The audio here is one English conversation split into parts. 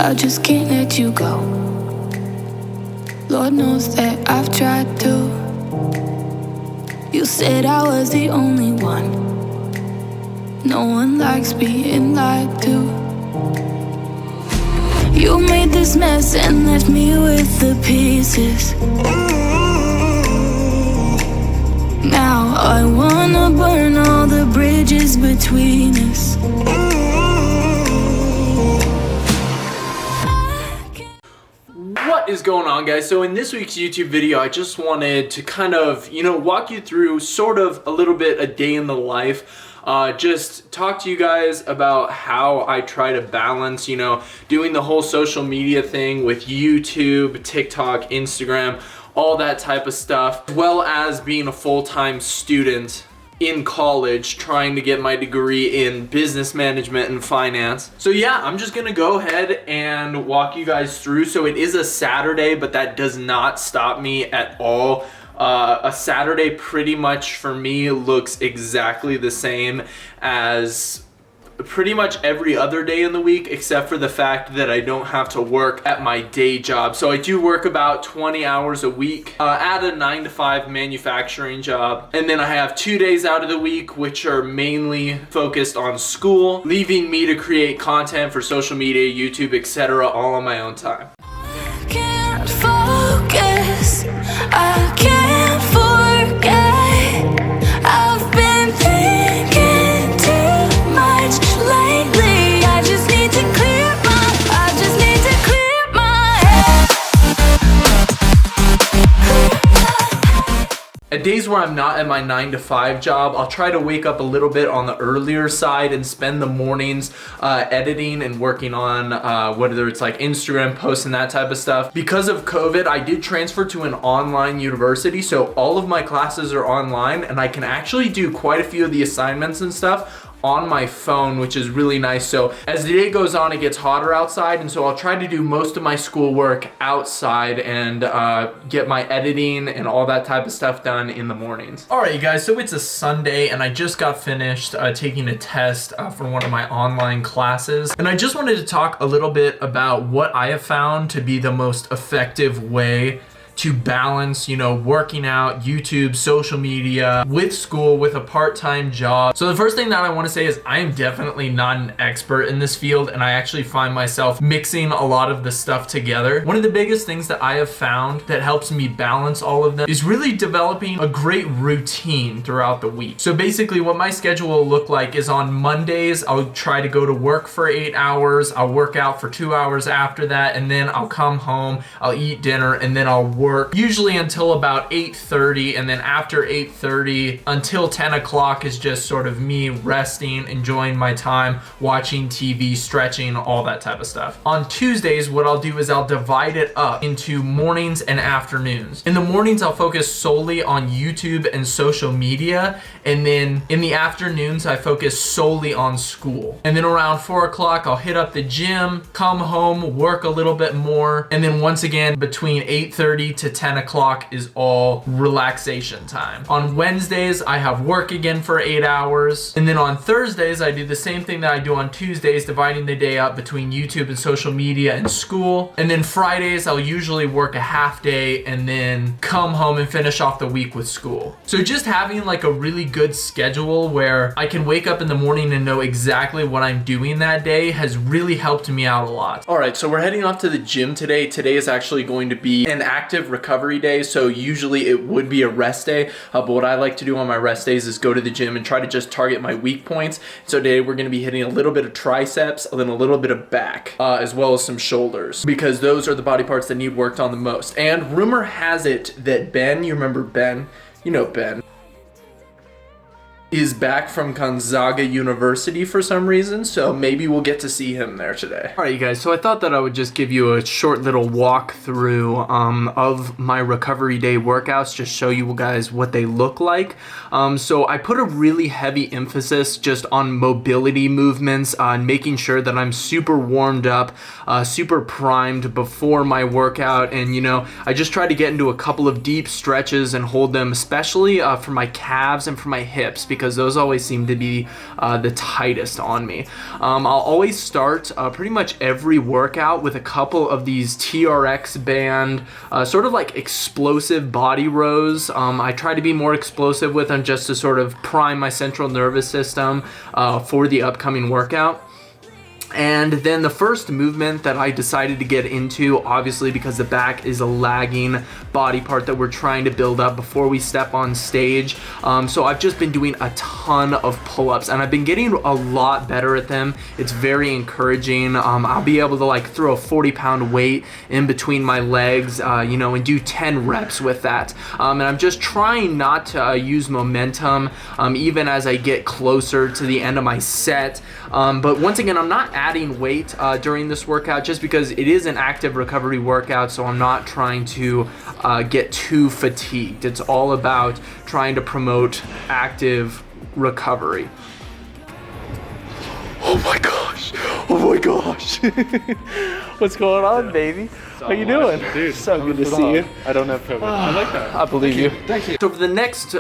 I just can't let you go. Lord knows that I've tried to. You said I was the only one. No one likes being lied to. You made this mess and left me with the pieces. Now I wanna burn all the bridges between us. What is going on, guys? So in this week's YouTube video, I just wanted to kind of, walk you through sort of a little bit a day in the life. Just talk to you guys about how I try to balance, doing the whole social media thing with YouTube, TikTok, Instagram, all that type of stuff, as well as being a full-time student in college trying to get my degree in business management and finance. So yeah, I'm just gonna go ahead and walk you guys through. So it is a Saturday, but that does not stop me at all. A Saturday pretty much for me looks exactly the same as pretty much every other day in the week, except for the fact that I don't have to work at my day job. So I do work about 20 hours a week at a 9-to-5 manufacturing job. And then I have 2 days out of the week, which are mainly focused on school, leaving me to create content for social media, YouTube, etc., all on my own time. I can't focus, I can't forget. I've been thinking too much lately. I just need to clear my head. At days where I'm not at my 9-to-5 job, I'll try to wake up a little bit on the earlier side and spend the mornings editing and working on whether it's like Instagram posts and that type of stuff. Because of COVID, I did transfer to an online university, so all of my classes are online and I can actually do quite a few of the assignments and stuff on my phone, which is really nice. So as the day goes on, it gets hotter outside, and so I'll try to do most of my schoolwork outside and get my editing and all that type of stuff done in the mornings. All right, you guys, so it's a Sunday and I just got finished taking a test for one of my online classes, and I just wanted to talk a little bit about what I have found to be the most effective way to balance, working out, YouTube, social media, with school, with a part-time job. So the first thing that I want to say is I am definitely not an expert in this field, and I actually find myself mixing a lot of the stuff together. One of the biggest things that I have found that helps me balance all of them is really developing a great routine throughout the week. So basically what my schedule will look like is on Mondays, I'll try to go to work for 8 hours, I'll work out for 2 hours after that, and then I'll come home, I'll eat dinner, and then I'll work usually until about 8:30, and then after 8:30 until 10 o'clock is just sort of me resting, enjoying my time, watching TV, stretching, all that type of stuff. On Tuesdays, what I'll do is I'll divide it up into mornings and afternoons. In the mornings, I'll focus solely on YouTube and social media, and then in the afternoons, I focus solely on school. And then around 4 o'clock, I'll hit up the gym, come home, work a little bit more, and then once again, between 8:30 to 10 o'clock is all relaxation time. On Wednesdays, I have work again for 8 hours. And then on Thursdays, I do the same thing that I do on Tuesdays, dividing the day up between YouTube and social media and school. And then Fridays, I'll usually work a half day and then come home and finish off the week with school. So just having like a really good schedule where I can wake up in the morning and know exactly what I'm doing that day has really helped me out a lot. All right, so we're heading off to the gym today. Today is actually going to be an active recovery day, so usually it would be a rest day, but what I like to do on my rest days is go to the gym and try to just target my weak points. So today we're going to be hitting a little bit of triceps and then a little bit of back, as well as some shoulders, because those are the body parts that need worked on the most. And rumor has it that Ben, you remember Ben, Ben, is back from Gonzaga University for some reason, so maybe we'll get to see him there today. All right, you guys, so I thought that I would just give you a short little walkthrough of my recovery day workouts, just show you guys what they look like. So I put a really heavy emphasis just on mobility movements, on making sure that I'm super warmed up, super primed before my workout, and I just try to get into a couple of deep stretches and hold them, especially for my calves and for my hips, because those always seem to be the tightest on me. I'll always start pretty much every workout with a couple of these TRX band, sort of like explosive body rows. I try to be more explosive with them just to sort of prime my central nervous system for the upcoming workout. And then the first movement that I decided to get into, obviously because the back is a lagging body part that we're trying to build up before we step on stage. So I've just been doing a ton of pull-ups and I've been getting a lot better at them. It's very encouraging. I'll be able to like throw a 40-pound weight in between my legs, and do 10 reps with that. And I'm just trying not to use momentum even as I get closer to the end of my set. But once again, I'm not adding weight during this workout just because it is an active recovery workout, so I'm not trying to get too fatigued. It's all about trying to promote active recovery. Oh my gosh! Oh my gosh! What's going on, baby? How you doing? Dude, so good to see you. I don't have COVID. I like that. I believe you. Thank you. So for the next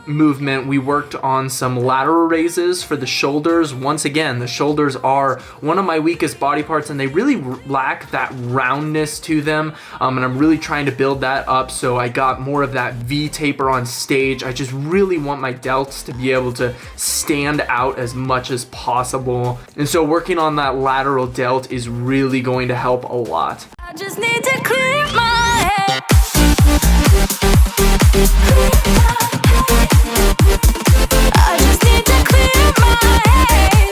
movement, we worked on some lateral raises for the shoulders. Once again, the shoulders are one of my weakest body parts and they really lack that roundness to them. And I'm really trying to build that up, so I got more of that V taper on stage. I just really want my delts to be able to stand out as much as possible. And so working on that lateral delt is really going to help a lot. I just need to clear my head. I just need to clear my head.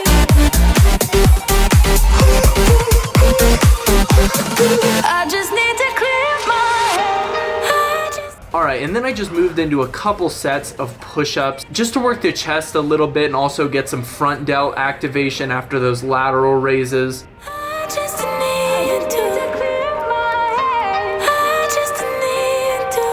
I just need to clear my head. Alright, and then I just moved into a couple sets of push-ups just to work the chest a little bit and also get some front delt activation after those lateral raises. I just need to clear my head. I just need to.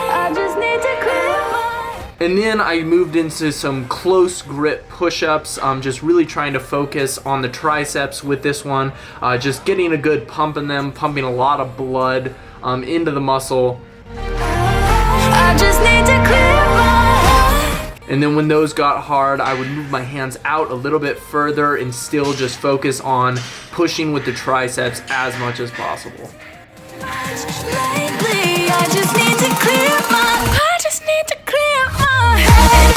I just need to clear my head. And then I moved into some close grip push-ups. I'm just really trying to focus on the triceps with this one. Just getting a good pump in them, pumping a lot of blood into the muscle. I just need to clear my head. And then when those got hard, I would move my hands out a little bit further and still just focus on pushing with the triceps as much as possible. Lately, I just need to clear my. I just need to clear my head.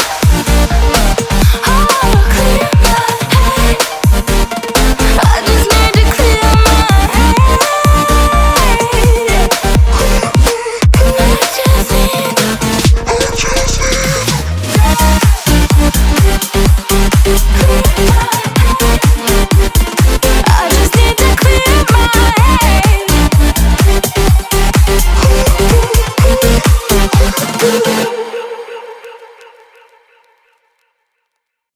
Oh, clear my head. I just need to clear my head. I just need to. I just need to clear my head.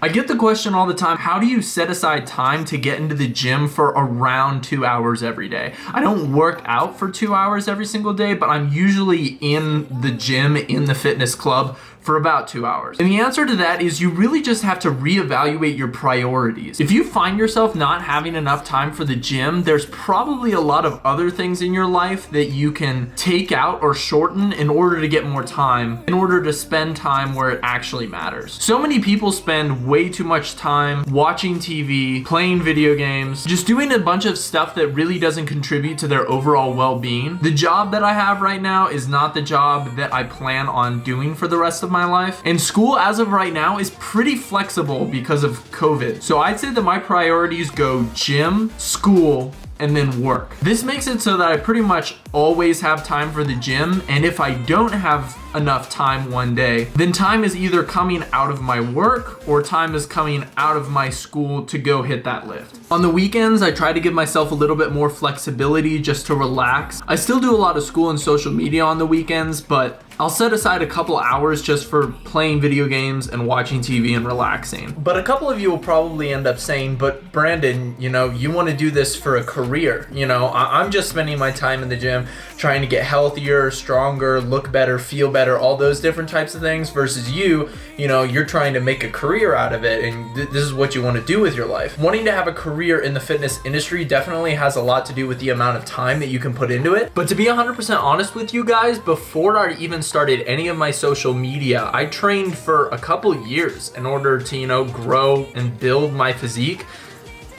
I get the question all the time, how do you set aside time to get into the gym for around 2 hours every day? I don't work out for 2 hours every single day, but I'm usually in the gym, in the fitness club for about 2 hours. And the answer to that is you really just have to reevaluate your priorities. If you find yourself not having enough time for the gym, there's probably a lot of other things in your life that you can take out or shorten in order to get more time, in order to spend time where it actually matters. So many people spend way too much time watching TV, playing video games, just doing a bunch of stuff that really doesn't contribute to their overall well-being. The job that I have right now is not the job that I plan on doing for the rest of my life. And school as of right now is pretty flexible because of COVID. So I'd say that my priorities go gym, school, and then work. This makes it so that I pretty much always have time for the gym, and if I don't have enough time one day, then time is either coming out of my work or time is coming out of my school to go hit that lift. On the weekends, I try to give myself a little bit more flexibility just to relax. I still do a lot of school and social media on the weekends, but I'll set aside a couple hours just for playing video games and watching TV and relaxing. But a couple of you will probably end up saying, but Brandon, you want to do this for a career. I'm just spending my time in the gym trying to get healthier, stronger, look better, feel better, all those different types of things, versus you're trying to make a career out of it, and this is what you want to do with your life. Wanting to have a career in the fitness industry definitely has a lot to do with the amount of time that you can put into it. But to be 100% honest with you guys, before I even started any of my social media, I trained for a couple years in order to, you know, grow and build my physique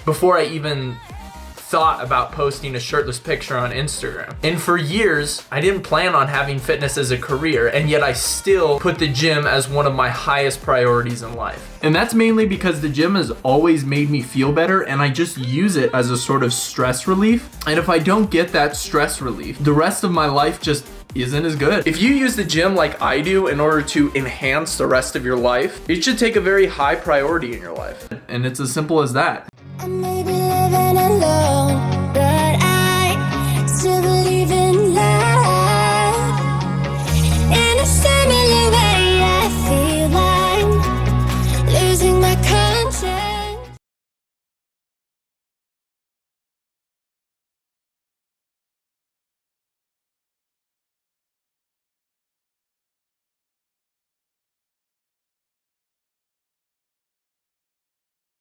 before I even thought about posting a shirtless picture on Instagram. And for years, I didn't plan on having fitness as a career, and yet I still put the gym as one of my highest priorities in life. And that's mainly because the gym has always made me feel better, and I just use it as a sort of stress relief. And if I don't get that stress relief, the rest of my life just isn't as good. If you use the gym like I do in order to enhance the rest of your life, it should take a very high priority in your life. And it's as simple as that.